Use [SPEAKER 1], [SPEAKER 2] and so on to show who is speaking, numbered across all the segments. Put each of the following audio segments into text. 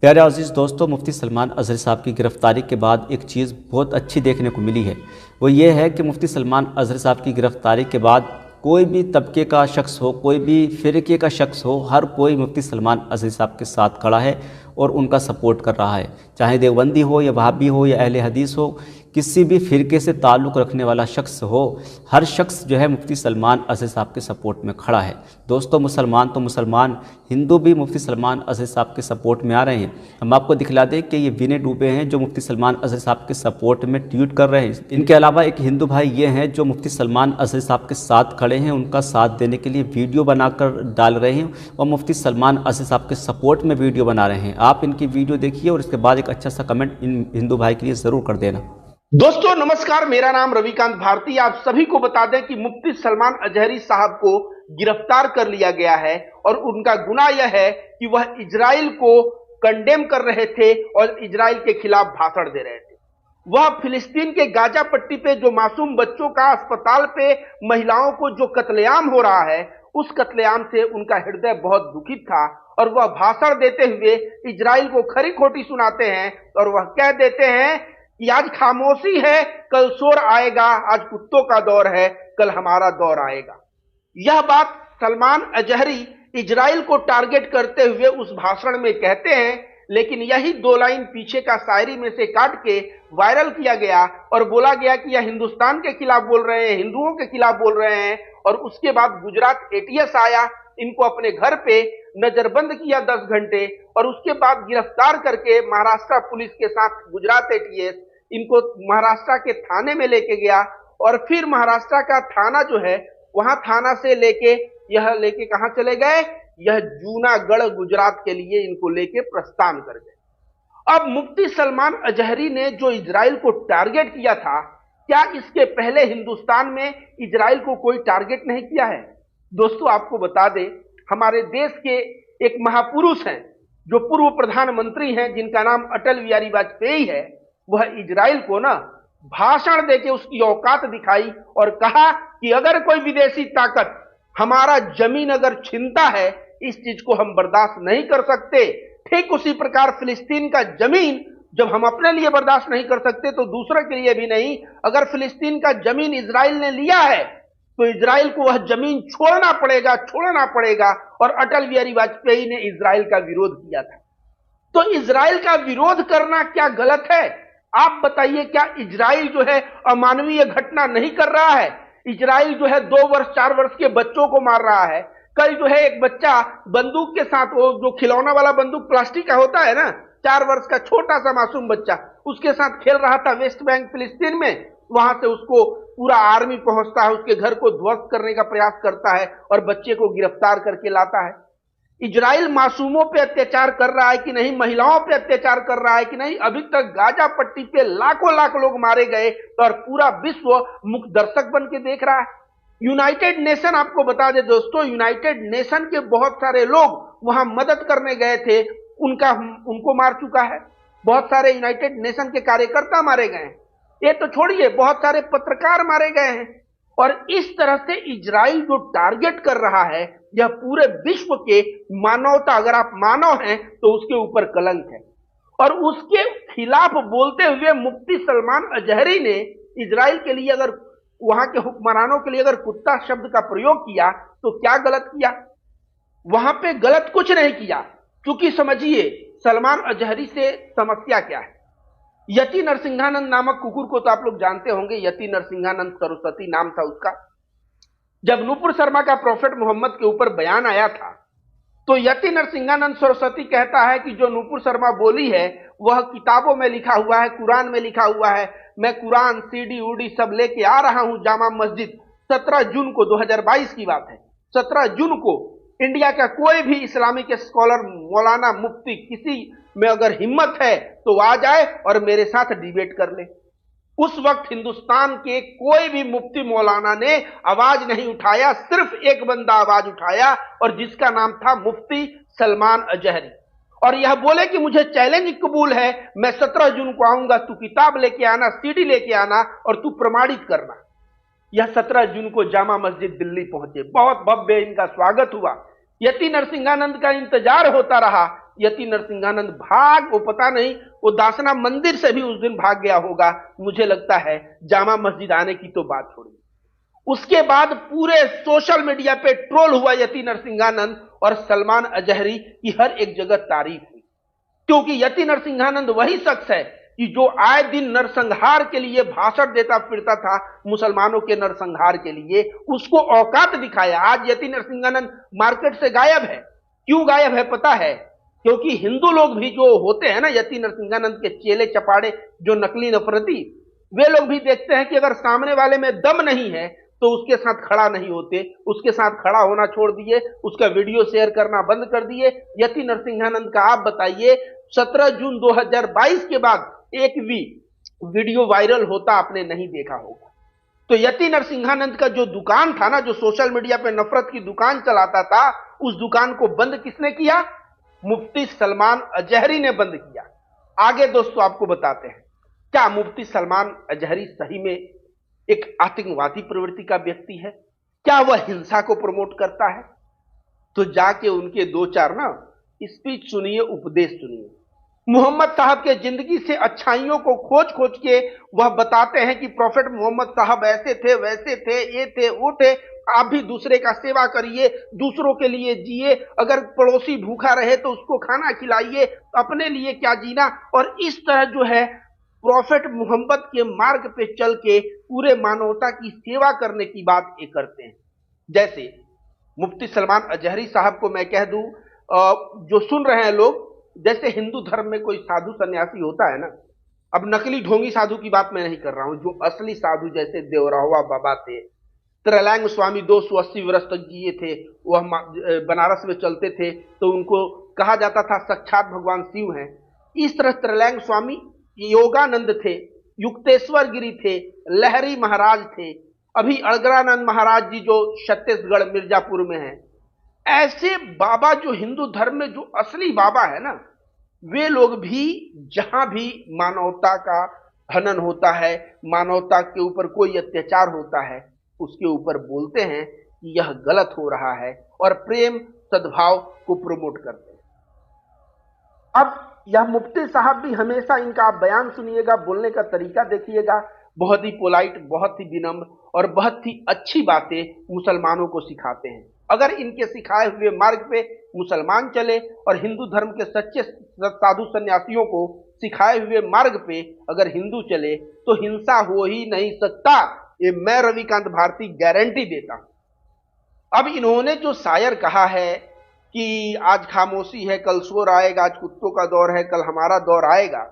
[SPEAKER 1] प्यारे अजीज़ दोस्तों, मुफ्ती सलमान अज़हरी साहब की गिरफ़्तारी के बाद एक चीज़ बहुत अच्छी देखने को मिली है। वो ये है कि मुफ्ती सलमान अज़हरी साहब की गिरफ़्तारी के बाद कोई भी तबके का शख्स हो, कोई भी फ़िरके का शख्स हो, हर कोई मुफ्ती सलमान अज़हरी साहब के साथ खड़ा है और उनका सपोर्ट कर रहा है। चाहे देवबंदी हो या वहाबी हो या अहले हदीस हो, किसी भी फ़िरके से ताल्लुक़ रखने वाला शख्स हो, हर शख्स जो है मुफ्ती सलमान अज़हरी साहब के सपोर्ट में खड़ा है। दोस्तों, मुसलमान तो मुसलमान, हिंदू भी मुफ्ती सलमान अज़हरी साहब के सपोर्ट में आ रहे हैं। हम आपको दिखला दें कि ये विनय डूबे हैं जो मुफ्ती सलमान अज़हरी साहब के सपोर्ट में ट्वीट कर रहे हैं। इनके अलावा एक हिंदू भाई ये हैं जो मुफ्ती सलमान अज़हरी साहब के साथ खड़े हैं, उनका साथ देने के लिए वीडियो बनाकर डाल रहे हैं और मुफ्ती सलमान अज़हरी साहब के सपोर्ट में वीडियो बना रहे हैं। आप इनकी वीडियो देखिए और इसके बाद एक अच्छा सा कमेंट इन हिंदू भाई के लिए ज़रूर कर देना।
[SPEAKER 2] दोस्तों नमस्कार, मेरा नाम रविकांत भारती। आप सभी को बता दें कि मुफ्ती सलमान अजहरी साहब को गिरफ्तार कर लिया गया है और उनका गुनाह यह है कि वह इजराइल को कंडेम कर रहे थे और इजराइल के खिलाफ भाषण दे रहे थे। वह फिलिस्तीन के गाजा पट्टी पे जो मासूम बच्चों का, अस्पताल पे महिलाओं को जो कत्लेआम हो रहा है, उस कत्लेआम से उनका हृदय बहुत दुखित था और वह भाषण देते हुए इजराइल को खरी खोटी सुनाते हैं और वह कह देते हैं कि आज खामोशी है, कल शोर आएगा, आज कुत्तों का दौर है, कल हमारा दौर आएगा। यह बात सलमान अजहरी इजराइल को टारगेट करते हुए उस भाषण में कहते हैं, लेकिन यही दो लाइन पीछे का शायरी में से काट के वायरल किया गया और बोला गया कि यह हिंदुस्तान के खिलाफ बोल रहे हैं, हिंदुओं के खिलाफ बोल रहे हैं। और उसके बाद गुजरात एटीएस आया, इनको अपने घर पे नजरबंद किया 10 घंटे और उसके बाद गिरफ्तार करके महाराष्ट्र पुलिस के साथ गुजरात एटीएस इनको महाराष्ट्र के थाने में लेके गया और फिर महाराष्ट्र का थाना जो है, वहां थाना से लेके कहां चले गए, यह जूनागढ़ गुजरात के लिए इनको लेके प्रस्थान कर गए। अब मुफ्ती सलमान अजहरी ने जो इजराइल को टारगेट किया था, क्या इसके पहले हिंदुस्तान में इजराइल को कोई टारगेट नहीं किया है? दोस्तों आपको बता दें, हमारे देश के एक महापुरुष हैं जो पूर्व प्रधानमंत्री हैं, जिनका नाम अटल बिहारी वाजपेयी है। वह इजराइल को ना भाषण देके उसकी औकात दिखाई और कहा कि अगर कोई विदेशी ताकत हमारा जमीन अगर छीनता है, इस चीज को हम बर्दाश्त नहीं कर सकते। ठीक उसी प्रकार फिलिस्तीन का जमीन जब हम अपने लिए बर्दाश्त नहीं कर सकते तो दूसरे के लिए भी नहीं। अगर फिलिस्तीन का जमीन इजराइल ने लिया है तो इजराइल को वह जमीन छोड़ना पड़ेगा। और अटल बिहारी वाजपेयी ने इजराइल का विरोध किया था। तो इजराइल का विरोध करना क्या गलत है? आप बताइए, क्या इजराइल जो है अमानवीय घटना नहीं कर रहा है? इजराइल जो है 2 वर्ष 4 वर्ष के बच्चों को मार रहा है। कल जो है एक बच्चा बंदूक के साथ, वो जो खिलौना वाला बंदूक प्लास्टिक का होता है ना, 4 वर्ष का छोटा सा मासूम बच्चा उसके साथ खेल रहा था वेस्ट बैंक फिलिस्तीन में। वहां से उसको पूरा आर्मी पहुंचता है, उसके घर को ध्वस्त करने का प्रयास करता है और बच्चे को गिरफ्तार करके लाता है। इजराइल मासूमों पे अत्याचार कर रहा है कि नहीं, महिलाओं पे अत्याचार कर रहा है कि नहीं? अभी तक गाजा पट्टी पे लाखों लाख लोग मारे गए और पूरा विश्व मुख्य दर्शक बन के देख रहा है। यूनाइटेड नेशन, आपको बता दे दोस्तों, यूनाइटेड नेशन के बहुत सारे लोग वहां मदद करने गए थे, उनको मार चुका है। बहुत सारे यूनाइटेड नेशन के कार्यकर्ता मारे गए हैं। ये तो छोड़िए, बहुत सारे पत्रकार मारे गए हैं। और इस तरह से इजराइल जो टारगेट कर रहा है, यह पूरे विश्व के मानवता, अगर आप मानव हैं तो उसके ऊपर कलंक है। और उसके खिलाफ बोलते हुए मुफ्ती सलमान अजहरी ने इजराइल के लिए, अगर वहां के हुक्मरानों के लिए अगर कुत्ता शब्द का प्रयोग किया तो क्या गलत किया? वहां पे गलत कुछ नहीं किया, क्योंकि समझिए सलमान अजहरी से समस्या क्या है। यति नरसिंहानंद नामक कुकुर को तो आप लोग जानते होंगे, यति नरसिंहानंद सरस्वती नाम था उसका। जब नूपुर शर्मा का प्रॉफेट मोहम्मद के ऊपर बयान आया था तो यति नरसिंहानंद सरस्वती कहता है कि जो नूपुर शर्मा बोली है वह किताबों में लिखा हुआ है, कुरान में लिखा हुआ है। मैं कुरान सीडी उडी सब लेके आ रहा हूं जामा मस्जिद। 17 जून को 2022 की बात है, 17 जून को इंडिया का कोई भी इस्लामिक स्कॉलर, मौलाना, मुफ्ती, किसी में अगर हिम्मत है तो आ जाए और मेरे साथ डिबेट कर ले। उस वक्त हिंदुस्तान के कोई भी मुफ्ती मौलाना ने आवाज नहीं उठाया, सिर्फ एक बंदा आवाज उठाया और जिसका नाम था मुफ्ती सलमान अजहरी। और यह बोले कि मुझे चैलेंज कबूल है, मैं 17 जून को आऊंगा, तू किताब लेके आना, सीडी लेके आना और तू प्रमाणित करना। यह 17 जून को जामा मस्जिद दिल्ली पहुंचे, बहुत भव्य इनका स्वागत हुआ। यति नरसिंहानंद का इंतजार होता रहा यति नरसिंहानंद भाग, वो पता नहीं वो दासना मंदिर से भी उस दिन भाग गया होगा, मुझे लगता है जामा मस्जिद आने की तो बात छोड़ी। उसके बाद पूरे सोशल मीडिया पे ट्रोल हुआ यति नरसिंहानंद, और सलमान अजहरी की हर एक जगह तारीफ हुई, क्योंकि यति नरसिंहानंद वही शख्स है कि जो आए दिन नरसंहार के लिए भाषण देता फिरता था, मुसलमानों के नरसंहार के लिए, उसको औकात दिखाया। आज यति नरसिंहानंद मार्केट से गायब है। क्यों गायब है पता है? क्योंकि हिंदू लोग भी जो होते हैं ना, यति नरसिंहानंद के चेले चपाड़े, जो नकली नफरती, वे लोग भी देखते हैं कि अगर सामने वाले में दम नहीं है तो उसके साथ खड़ा नहीं होते, उसके साथ खड़ा होना छोड़ दिए, उसका वीडियो शेयर करना बंद कर दिए। यति नरसिंहानंद का आप बताइए, 17 जून 2022 के बाद एक भी वीडियो वायरल होता आपने नहीं देखा होगा। तो यति नरसिंहानंद का जो दुकान था ना, जो सोशल मीडिया पे नफरत की दुकान चलाता था, उस दुकान को बंद किसने किया? मुफ्ती सलमान अजहरी ने बंद किया। आगे दोस्तों आपको बताते हैं, क्या मुफ्ती सलमान अजहरी सही में एक आतंकवादी प्रवृत्ति का व्यक्ति है? क्या वह हिंसा को प्रमोट करता है? तो जाके उनके दो चार ना स्पीच सुनिए, उपदेश सुनिए। मोहम्मद साहब के जिंदगी से अच्छाइयों को खोज खोज के वह बताते हैं कि प्रॉफेट मोहम्मद साहब ऐसे थे, वैसे थे, ये थे, वो थे। आप भी दूसरे का सेवा करिए, दूसरों के लिए जिए, अगर पड़ोसी भूखा रहे तो उसको खाना खिलाइए, अपने लिए क्या जीना। और इस तरह जो है प्रॉफेट मोहम्मद के मार्ग पे चल के पूरे मानवता की सेवा करने की बात ये करते हैं। जैसे मुफ्ती सलमान अजहरी साहब को मैं कह दूं, जो सुन रहे हैं लोग, जैसे हिंदू धर्म में कोई साधु सन्यासी होता है ना, अब नकली ढोंगी साधु की बात मैं नहीं कर रहा हूं, जो असली साधु जैसे देवरावा बाबा थे, त्रैलंग स्वामी 280 वर्ष तक जिए थे, वह बनारस में चलते थे तो उनको कहा जाता था साक्षात भगवान शिव हैं। इस तरह त्रैलंग स्वामी, योगानंद थे, युक्तेश्वर गिरी थे, लहरी महाराज थे, अभी अड़गड़ानंद महाराज जी जो छत्तीसगढ़ मिर्जापुर में है। ऐसे बाबा जो हिंदू धर्म में जो असली बाबा है ना, वे लोग भी जहां भी मानवता का हनन होता है, मानवता के ऊपर कोई अत्याचार होता है, उसके ऊपर बोलते हैं कि यह गलत हो रहा है और प्रेम सद्भाव को प्रमोट करते हैं। अब यह मुफ्ती साहब भी हमेशा इनका आप बयान सुनिएगा, बोलने का तरीका देखिएगा, बहुत ही पोलाइट, बहुत ही विनम्र और बहुत ही अच्छी बातें मुसलमानों को सिखाते हैं। अगर इनके सिखाए हुए मार्ग पे मुसलमान चले और हिंदू धर्म के सच्चे साधु सन्यासियों को सिखाए हुए मार्ग पे अगर हिंदू चले तो हिंसा हो ही नहीं सकता, ये मैं रविकांत भारती गारंटी देता हूं। अब इन्होंने जो शायर कहा है कि आज खामोशी है कल शोर आएगा, आज कुत्तों का दौर है कल हमारा दौर आएगा,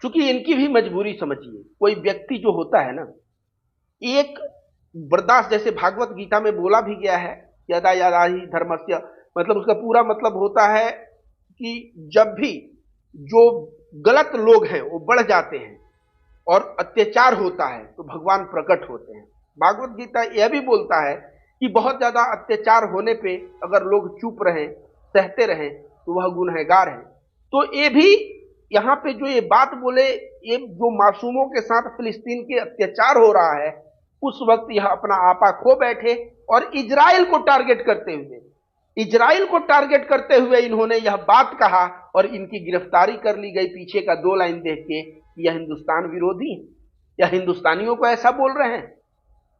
[SPEAKER 2] क्योंकि इनकी भी मजबूरी समझिए। कोई व्यक्ति जो होता है ना, एक बर्दाश्त, जैसे भागवत गीता में बोला भी गया है, यदा यदा ही धर्मस्य, मतलब उसका पूरा मतलब होता है कि जब भी जो गलत लोग हैं वो बढ़ जाते हैं और अत्याचार होता है तो भगवान प्रकट होते हैं। भागवत गीता यह भी बोलता है कि बहुत ज्यादा अत्याचार होने पे अगर लोग चुप रहें, सहते रहें, तो वह गुनहगार है। तो ये भी यहाँ पे जो ये बात बोले, ये जो मासूमों के साथ फिलिस्तीन के अत्याचार हो रहा है, उस वक्त यह अपना आपा खो बैठे और इजराइल को टारगेट करते हुए इन्होंने यह बात कहा और इनकी गिरफ्तारी कर ली गई। पीछे का 2 लाइन देख के यह हिंदुस्तान विरोधी है या हिंदुस्तानियों को ऐसा बोल रहे हैं।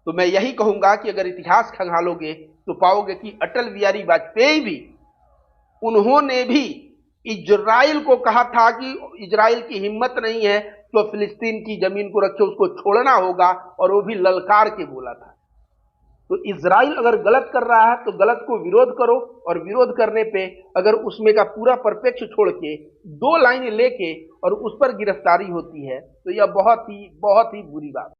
[SPEAKER 2] तो मैं यही कहूंगा कि अगर इतिहास खंगालोगे तो पाओगे कि अटल बिहारी वाजपेयी भी, उन्होंने भी इजराइल को कहा था कि इजराइल की हिम्मत नहीं है तो फिलिस्तीन की जमीन को रखे, उसको छोड़ना होगा, और वो भी ललकार के बोला था। तो इजराइल अगर गलत कर रहा है तो गलत को विरोध करो, और विरोध करने पे अगर उसमें का पूरा परिप्रेक्ष्य छोड़ के 2 लाइन लेके और उस पर गिरफ्तारी होती है तो यह बहुत ही बुरी बात है।